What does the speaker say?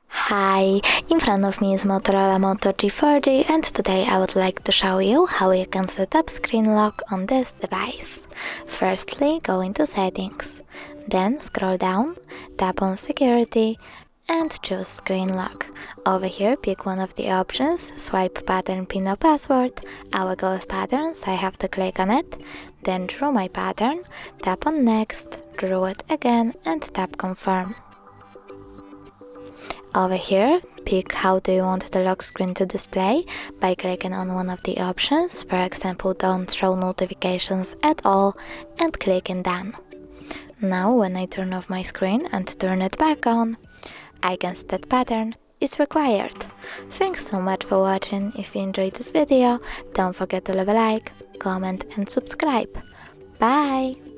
Hi, in front of me is Motorola Moto G30 and today I would like to show you how you can set up screen lock on this device. Firstly, go into settings, then scroll down, tap on security and choose screen lock. Over here pick one of the options, swipe pattern, pin or password. I will go with patterns, I have to click on it, then draw my pattern, tap on next, draw it again and tap confirm. Over here, pick how do you want the lock screen to display by clicking on one of the options, for example don't show notifications at all, and clicking done. Now when I turn off my screen and turn it back on, I can see that pattern is required. Thanks so much for watching. If you enjoyed this video, don't forget to leave a like, comment and subscribe. Bye!